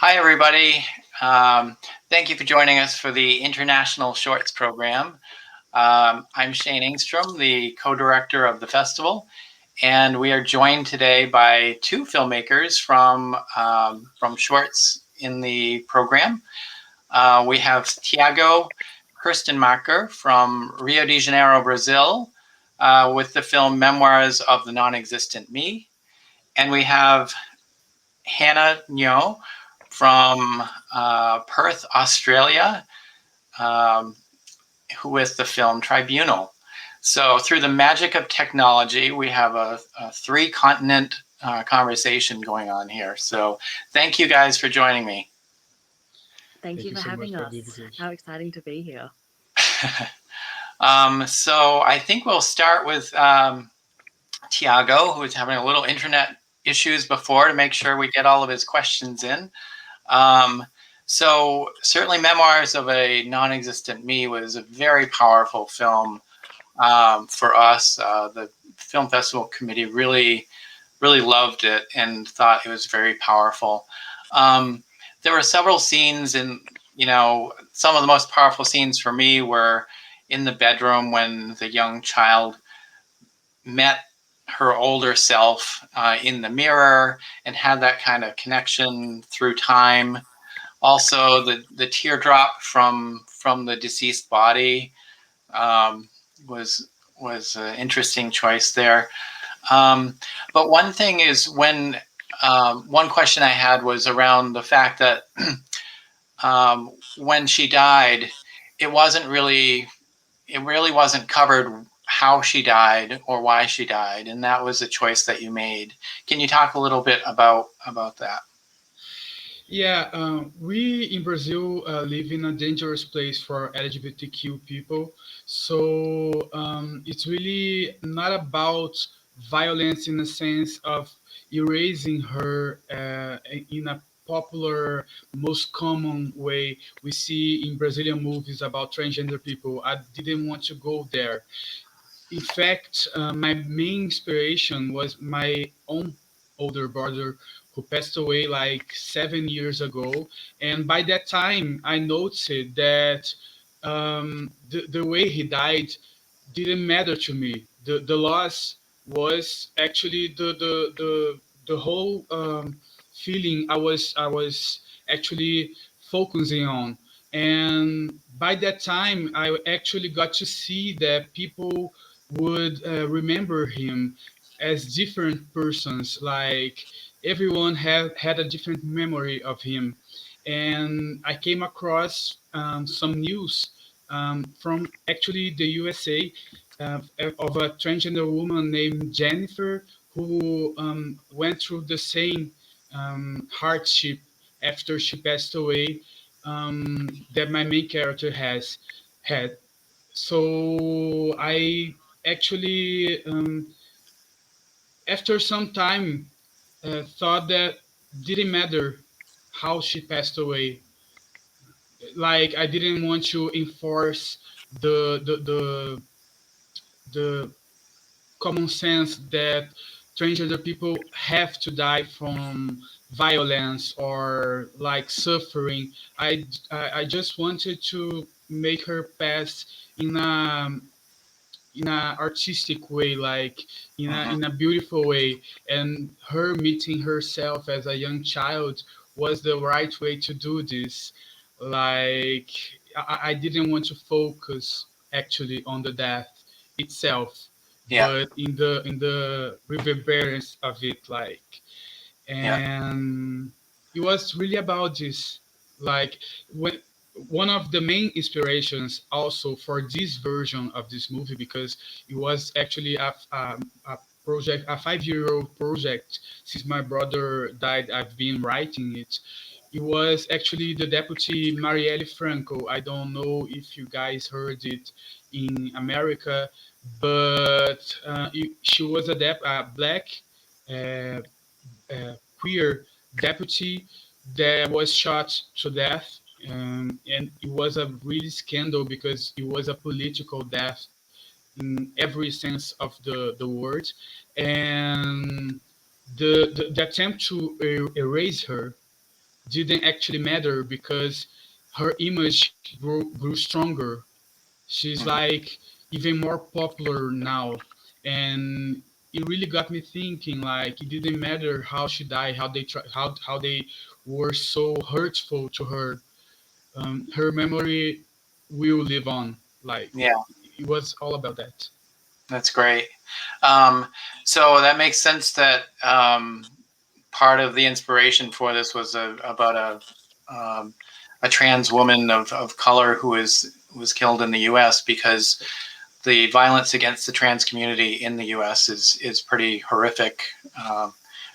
Hi, everybody. Thank you for joining us for the International Shorts Program. I'm Shane Engstrom, the co-director of the festival, and we are joined today by two filmmakers from shorts in the program. We have Thiago Kistenmacker from Rio de Janeiro, Brazil, with the film Memoirs of the Non-Existent Me. And we have Hannah Nyo from Perth, Australia, um, with the film Tribunal. So through the magic of technology, we have a three-continent conversation going on here. So thank you guys for joining me. Thank you for having us. How exciting to be here. So I think we'll start with Thiago, who was having a little internet issues before, to make sure we get all of his questions in. So certainly Memoirs of a Non-Existent Me was a very powerful film for us. The Film Festival Committee really loved it and thought it was very powerful. There were several scenes, and some of the most powerful scenes for me were in the bedroom when the young child met her older self in the mirror and had that kind of connection through time. Also, the teardrop from the deceased body was an interesting choice there. But one thing is one question I had was around the fact that when she died, it really wasn't covered how she died or why she died, and that was a choice that you made. Can you talk a little bit about that? Yeah, we in Brazil live in a dangerous place for LGBTQ people. So it's really not about violence in the sense of erasing her in a popular, most common way we see in Brazilian movies about transgender people. I didn't want to go there. In fact, my main inspiration was my own older brother who passed away like 7 years ago. And by that time, I noticed that the way he died didn't matter to me. The loss was actually the whole feeling I was actually focusing on. And by that time, I actually got to see that people would remember him as different persons. Like everyone had a different memory of him. And I came across some news from actually the USA of a transgender woman named Jennifer who went through the same hardship after she passed away that my main character has had. So I actually, after some time, thought that didn't matter how she passed away. Like I didn't want to enforce the the the, the common sense that transgender people have to die from violence or like suffering. I just wanted to make her pass in a artistic way, like in a beautiful way, and her meeting herself as a young child was the right way to do this. Like I didn't want to focus actually on the death itself, Yeah. but in the reverberance of it, like. Yeah. And it was really about this, like when one of the main inspirations also for this version of this movie, because it was actually a project, a 5 year old project. Since my brother died, I've been writing it. It was actually the deputy Marielle Franco. I don't know if you guys heard it in America, but she was a black uh, queer deputy that was shot to death. And it was a really scandal because it was a political death in every sense of the word. And the attempt to erase her didn't actually matter because her image grew stronger. She's Mhm. like even more popular now, and it really got me thinking. Like it didn't matter how she died, how they were so hurtful to her. Her memory will live on. Like Yeah, it was all about that. that's great. Um, so that makes sense that part of the inspiration for this was about a trans woman of color who was killed in the U.S. because the violence against the trans community in the U.S. is pretty horrific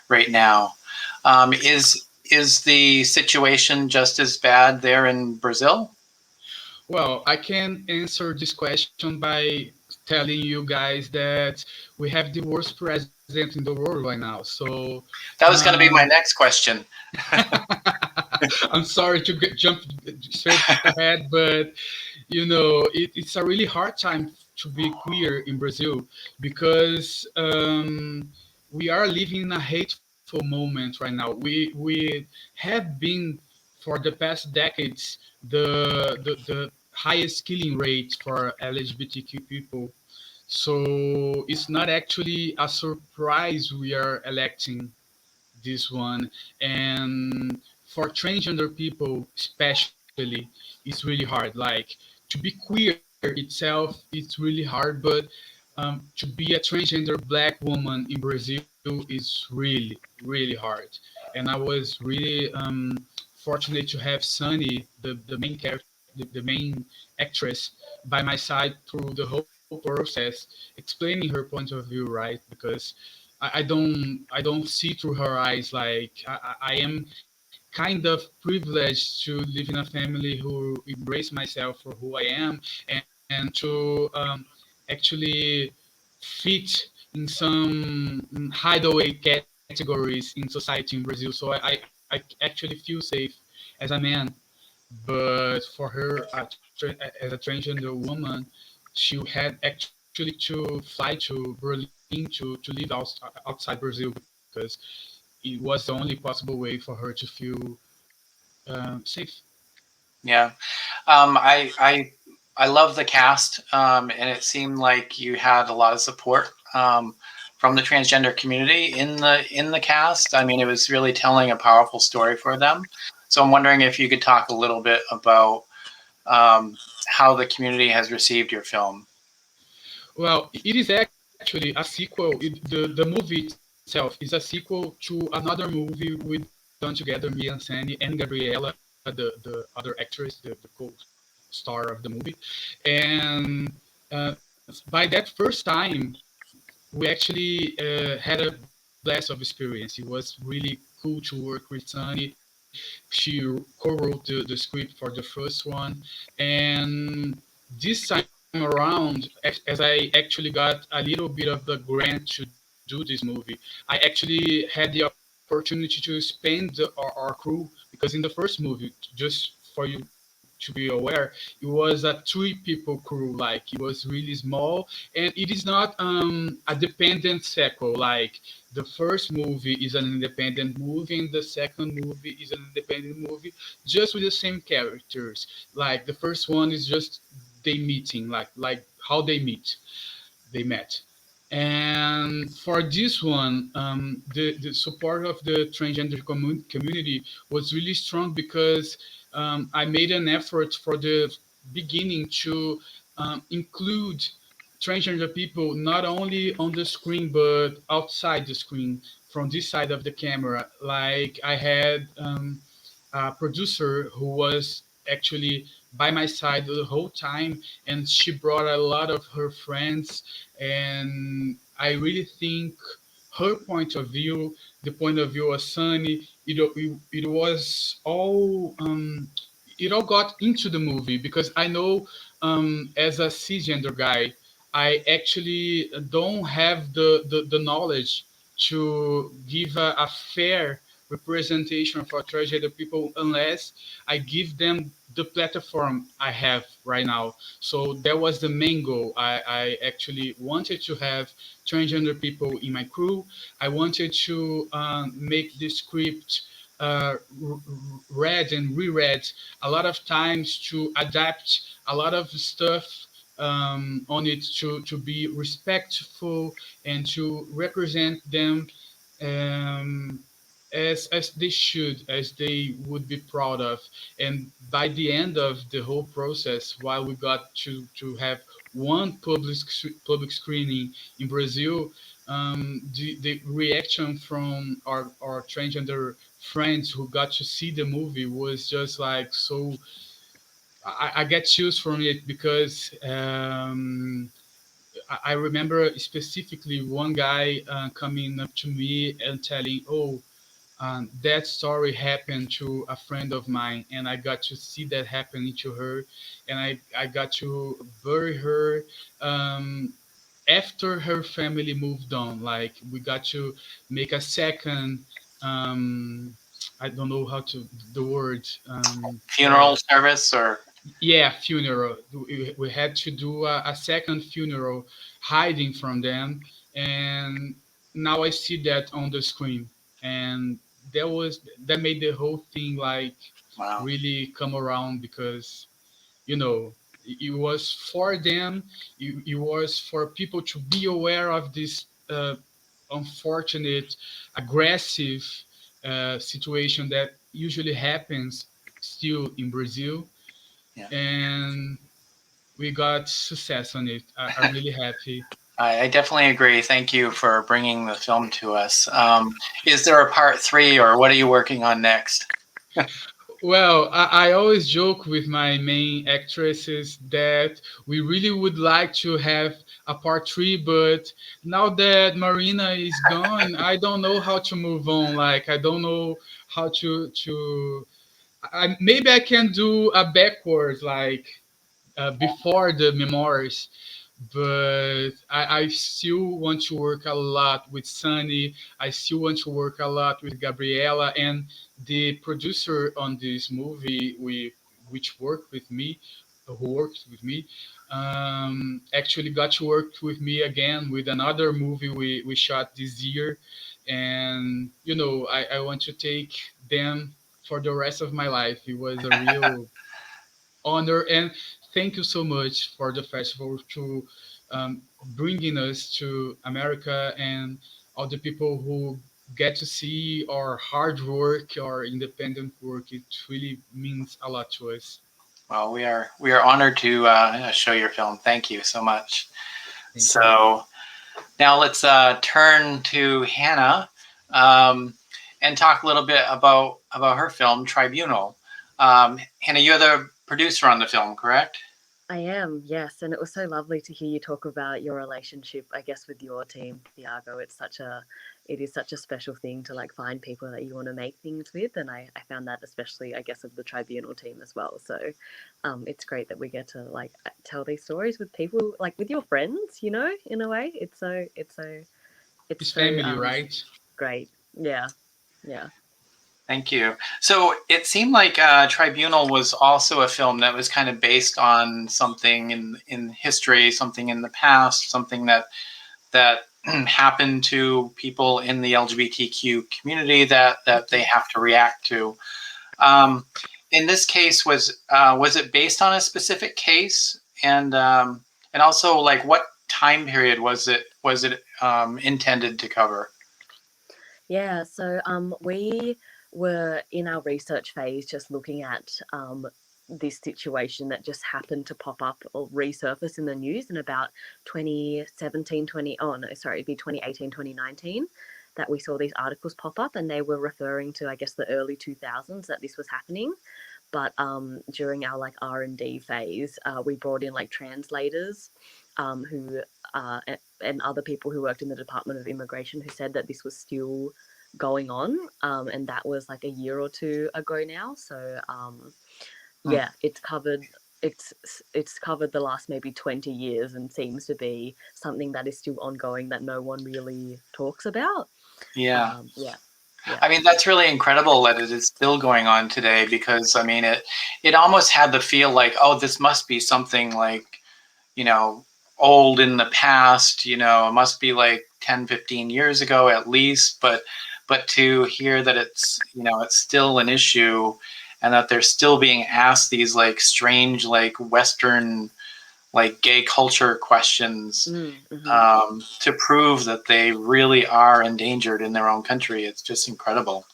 right now. Is the situation just as bad there in Brazil? Well, I can answer this question by telling you guys that we have the worst president in the world right now. So, That was going to be um, my next question. I'm sorry to jump straight ahead, but it's a really hard time to be queer in Brazil because we are living in a hateful moment right now. We have been for the past decades the highest killing rate for LGBTQ people. So it's not actually a surprise we are electing this one. And for transgender people, especially, it's really hard. Like to be queer itself, it's really hard, but to be a transgender black woman in Brazil is really, really hard. And I was really fortunate to have Sunny, the main character, the main actress, by my side through the whole process, explaining her point of view, right? Because I don't see through her eyes. Like I am kind of privileged to live in a family who embrace myself for who I am and to actually fit in some hideaway categories in society in Brazil. So I actually feel safe as a man. But for her, as a transgender woman, she had actually to fly to Berlin to live outside Brazil because it was the only possible way for her to feel safe. Yeah. I love the cast, and it seemed like you had a lot of support from the transgender community in the cast. I mean, it was really telling a powerful story for them. So I'm wondering if you could talk a little bit about how the community has received your film. Well, it is actually a sequel. The movie itself is a sequel to another movie we done together, me and Sandy and Gabriela, the other actress, the co-star of the movie. And by that first time, we actually had a blast of experience. It was really cool to work with Sunny. She co-wrote the script for the first one, and this time around, as I actually got a little bit of the grant to do this movie, I actually had the opportunity to spend our crew because in the first movie, just for you to be aware, it was a 3 people crew. Like it was really small, and it is not a dependent sequel. Like the first movie is an independent movie, and the second movie is an independent movie, just with the same characters. Like the first one is just they meeting, like how they met. And for this one, the support of the transgender community was really strong because I made an effort for the beginning to include transgender people not only on the screen but outside the screen from this side of the camera. Like I had a producer who was actually by my side the whole time, and she brought a lot of her friends. And I really think her point of view, the point of view of Sunny, it was all it all got into the movie because I know as a cisgender guy, I actually don't have the knowledge to give a fair representation for transgender people unless I give them the platform I have right now. So that was the main goal. I actually wanted to have transgender people in my crew. I wanted to make the script read and reread a lot of times to adapt a lot of stuff on it to be respectful and to represent them um, as they should, as they would be proud of. And by the end of the whole process, while we got to have one public screening in Brazil, the reaction from our transgender friends who got to see the movie was just like so. I get chills from it because I remember specifically one guy coming up to me and telling, "Oh, that story happened to a friend of mine, and I got to see that happening to her, and I got to bury her after her family moved on. Like we got to make a second, I don't know how to the word, Funeral service or yeah, funeral. We had to do a second funeral hiding from them, and now I see that on the screen, and that made the whole thing like wow. really come around because you know it was for them, it was for people to be aware of this unfortunate, aggressive situation that usually happens still in Brazil, Yeah. and we got success on it. I'm really happy. I definitely agree. Thank you for bringing the film to us. Is there a part 3, or what are you working on next? Well, I always joke with my main actresses that we really would like to have a part 3, but now that Marina is gone, I don't know how to move on. Like I don't know how to. Maybe I can do a backwards, like before the memoirs, but I still want to work a lot with Sunny. I still want to work a lot with Gabriela and the producer on this movie, which worked with me, who worked with me, actually got to work with me again with another movie we shot this year, and I want to take them for the rest of my life. It was a real honor, and thank you so much for the festival to bringing us to America and all the people who get to see our hard work, our independent work. It really means a lot to us. Well, we are honored to show your film. Thank you so much. Thank you. So now let's turn to Hannah and talk a little bit about her film Tribunal. Hannah, you're the producer on the film, correct? I am, yes, and it was so lovely to hear you talk about your relationship, I guess, with your team, Thiago. It is such a special thing to like find people that you want to make things with, and I found that especially, I guess, of the Tribunal team as well. So, it's great that we get to like tell these stories with people, like with your friends, in a way. It's It's so family, right? great. Yeah, yeah. Thank you. So it seemed like Tribunal was also a film that was kind of based on something in history, something in the past, something that happened to people in the LGBTQ community that they have to react to. Um, in this case, was it based on a specific case, and also like what time period was it intended to cover? Yeah, so we were in our research phase just looking at this situation that just happened to pop up or resurface in the news in about 2017, oh no, sorry, it'd be 2018, 2019 that we saw these articles pop up, and they were referring to, I guess, the early 2000s that this was happening. But during our like R&D phase, we brought in like translators who and other people who worked in the Department of Immigration who said that this was still going on, and that was like a year or two ago now. So yeah, it's covered the last maybe 20 years and seems to be something that is still ongoing that no one really talks about. Yeah. Yeah. I mean, that's really incredible that it is still going on today, because I mean it almost had the feel like, oh, this must be something like, you know, old in the past, it must be like 10, 15 years ago at least, but but to hear that it's, you know, it's still an issue, and that they're still being asked these like strange, like Western, like gay culture questions, to prove that they really are endangered in their own country. It's just incredible.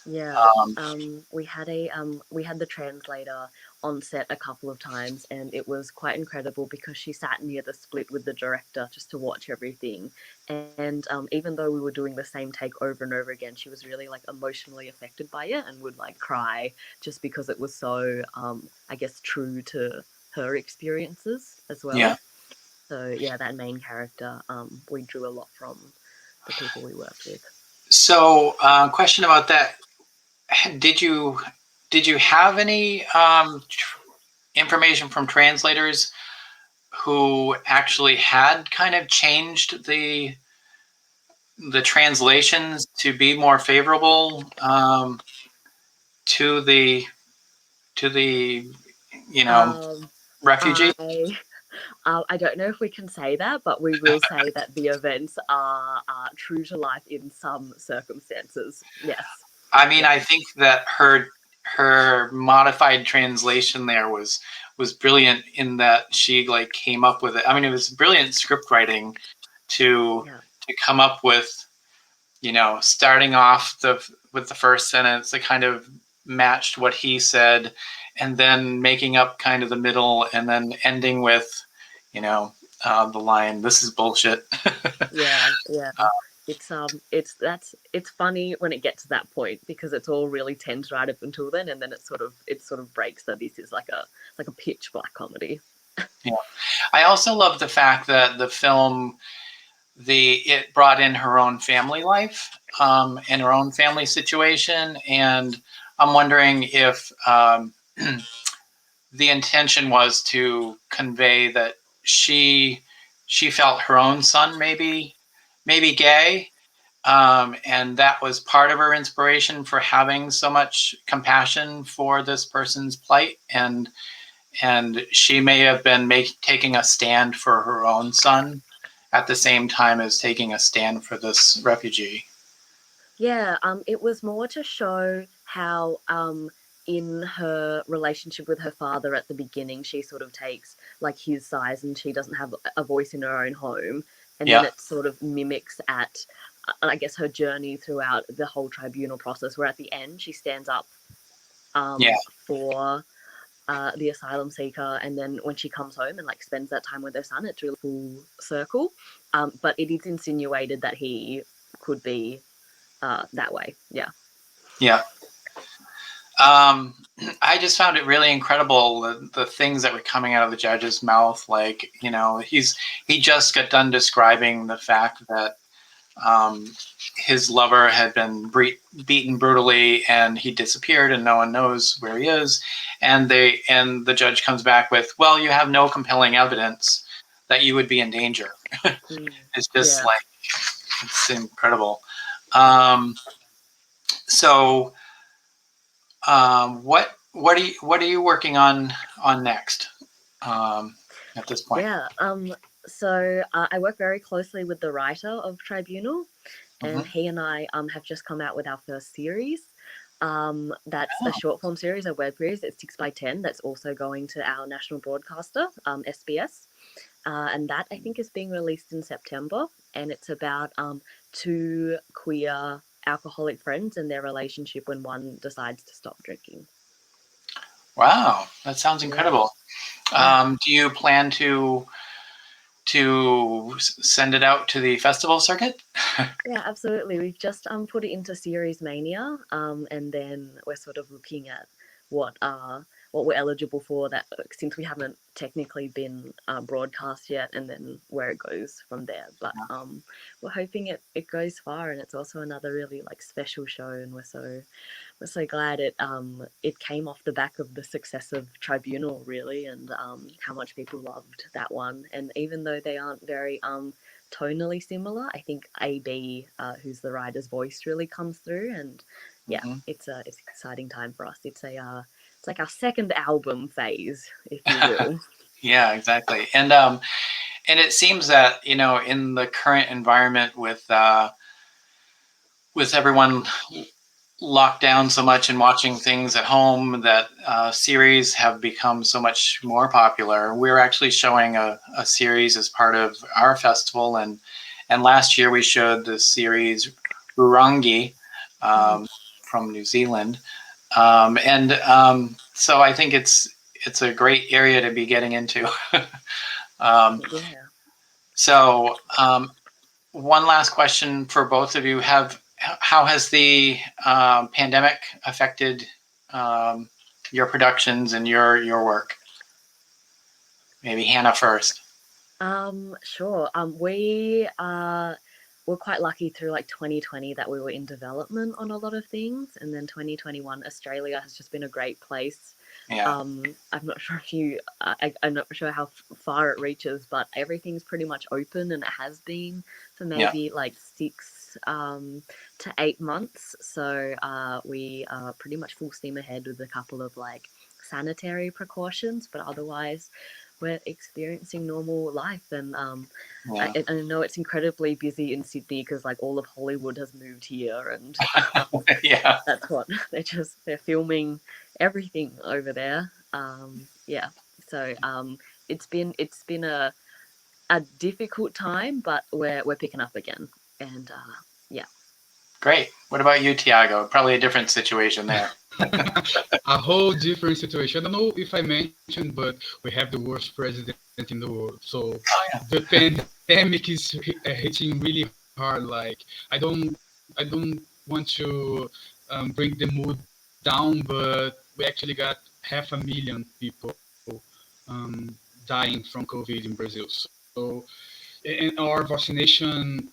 Yeah, Um, we had the translator on set a couple of times, and it was quite incredible because she sat near the split with the director just to watch everything. And even though we were doing the same take over and over again, she was really like emotionally affected by it and would like cry just because it was so, I guess, true to her experiences as yeah. well. So yeah, that main character, we drew a lot from the people we worked with. So, question about that: Did you have any information from translators who actually had kind of changed the translations to be more favorable, to the to the you know Um, refugee? I I don't know if we can say that, but we will say that the events are true to life in some circumstances. Yes. I mean, Yeah. I think that her modified translation there was brilliant in that she like came up with it. I mean, it was brilliant script writing to Yeah. come up with, you know, starting off with the first sentence that kind of matched what he said, and then making up kind of the middle, and then ending with, you know, the line, "This is bullshit." Yeah. Yeah. It's funny when it gets to that point because it's all really tense right up until then, and then it sort of breaks that this is like a pitch black comedy. Yeah. I also love the fact that the film, it brought in her own family life, and her own family situation, and I'm wondering if the intention was to convey that she felt her own son maybe gay, and that was part of her inspiration for having so much compassion for this person's plight, and she may have been taking a stand for her own son at the same time as taking a stand for this refugee. Yeah, it was more to show how, in her relationship with her father at the beginning, she sort of takes like his size and she doesn't have a voice in her own home. And then Yeah, it sort of mimics at, I guess, her journey throughout the whole tribunal process, where at the end she stands up yeah, for the asylum seeker, and then when she comes home and like spends that time with her son, it's really full circle. But it is insinuated that he could be that way. Yeah. yeah. I just found it really incredible, the things that were coming out of the judge's mouth. Like, you know, he just got done describing the fact that his lover had been beaten brutally, and he disappeared, and no one knows where he is. And the judge comes back with, "Well, you have no compelling evidence that you would be in danger." It's just Yeah. like, it's incredible. Um, so, what are you working on next, at this point? Yeah. So I work very closely with the writer of Tribunal, and Hmm. he and I have just come out with our first series. That's a Oh, short form series, a web series. It's 6 by 10. That's also going to our national broadcaster, SBS, and that I think is being released in September. And it's about two queer alcoholic friends and their relationship when one decides to stop drinking. wow, that sounds Yeah. incredible. Yeah. Do you plan to send it out to the festival circuit? Yeah, absolutely. We've just put it into Series Mania, and then we're sort of looking at what uh what we're eligible for that, since we haven't technically been broadcast yet, and then where it goes from there. But we're hoping it goes far, and it's also another really like special show, and we're so glad it came off the back of the success of Tribunal, really, and how much people loved that one. And even though they aren't very tonally similar, I think AB, who's the writer's voice, really comes through. And yeah, Hmm. it's an exciting time for us. It's like our second album phase, if you will. Yeah, exactly. And it seems that, you know, in the current environment with with everyone locked down so much and watching things at home, that series have become so much more popular. We're actually showing a series as part of our festival, and last year we showed the series Rurangi from New Zealand, so I think it's a great area to be getting into. Yeah. So one last question for both of you: how has the pandemic affected your productions and your work? Maybe Hannah first. Sure. We're quite lucky through like 2020 that we were in development on a lot of things, and then 2021 Australia has just been a great place. Yeah. I'm not sure if you, I'm not sure how far it reaches, but everything's pretty much open, and it has been for maybe like 6 to 8 months. So we are pretty much full steam ahead with a couple of like sanitary precautions, but otherwise we're experiencing normal life. And I know it's incredibly busy in Sydney because like all of Hollywood has moved here, and Yeah. that's what they're filming everything over there. Yeah, so it's been a difficult time, but we're picking up again, and yeah. Great. What about you, Thiago? Probably a different situation there. A whole different situation. I don't know if I mentioned, but we have the worst president in the world. So the pandemic is hitting really hard. Like I don't want to bring the mood down, but we actually got 500,000 people dying from COVID in Brazil. So and our vaccination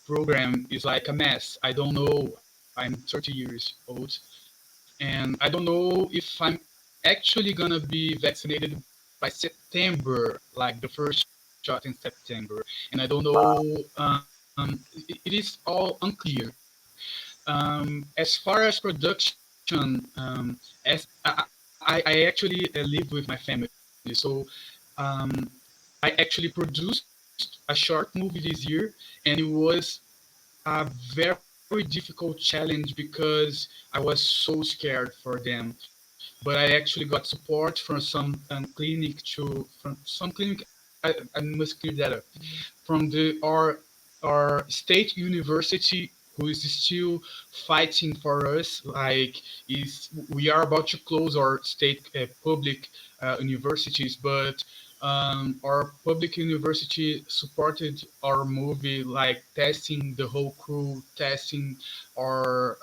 program is like a mess. I don't know. I'm 30 years old, and I don't know if I'm actually gonna be vaccinated by September, like the first shot in September, and I don't know. It is all unclear. As far as production, as I actually live with my family, so um, I actually produced a short movie this year, and it was a very difficult challenge because I was so scared for them. But I actually got support from some clinic from some clinic. I must clear that up. From our state university, who is still fighting for us. Like is we are about to close our state public universities, but our public university supported our movie, like testing the whole crew, testing our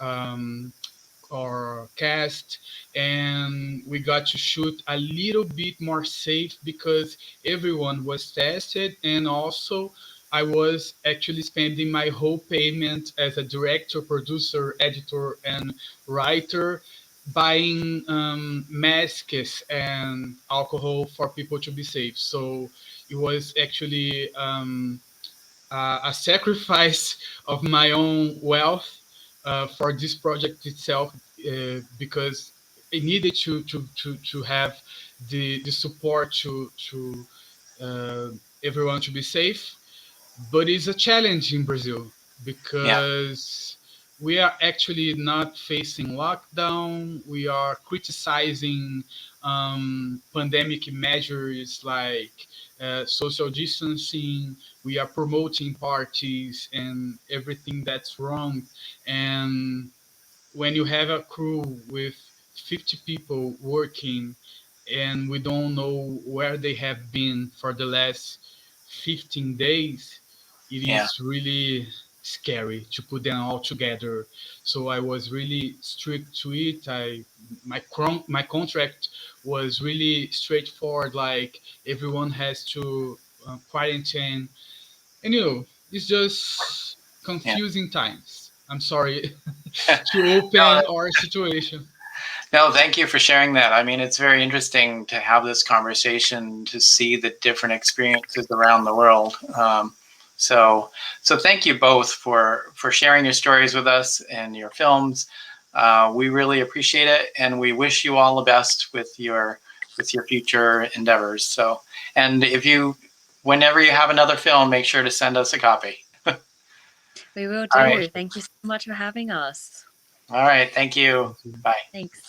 our cast, and we got to shoot a little bit more safe because everyone was tested, and also I was actually spending my whole payment as a director, producer, editor, and writer buying masks and alcohol for people to be safe. So it was actually a sacrifice of my own wealth for this project itself, because it needed to have the support to everyone to be safe. But it's a challenge in Brazil Yeah. because we are actually not facing lockdown. We are criticizing pandemic measures like social distancing. We are promoting parties and everything that's wrong. And when you have a crew with 50 people working and we don't know where they have been for the last 15 days, it Yeah. is really scary to put them all together. So I was really strict to it. My contract was really straightforward, like everyone has to quarantine, and it's just Yeah. confusing times. I'm sorry to No, open our situation. no, thank you for sharing that. I mean, it's very interesting to have this conversation to see the different experiences around the world. So, so thank you both for sharing your stories with us and your films. We really appreciate it, and we wish you all the best with your future endeavors. So, and if you, whenever you have another film, make sure to send us a copy. We will All do. right. Thank you so much for having us. All right. Thank you. Bye. Thanks.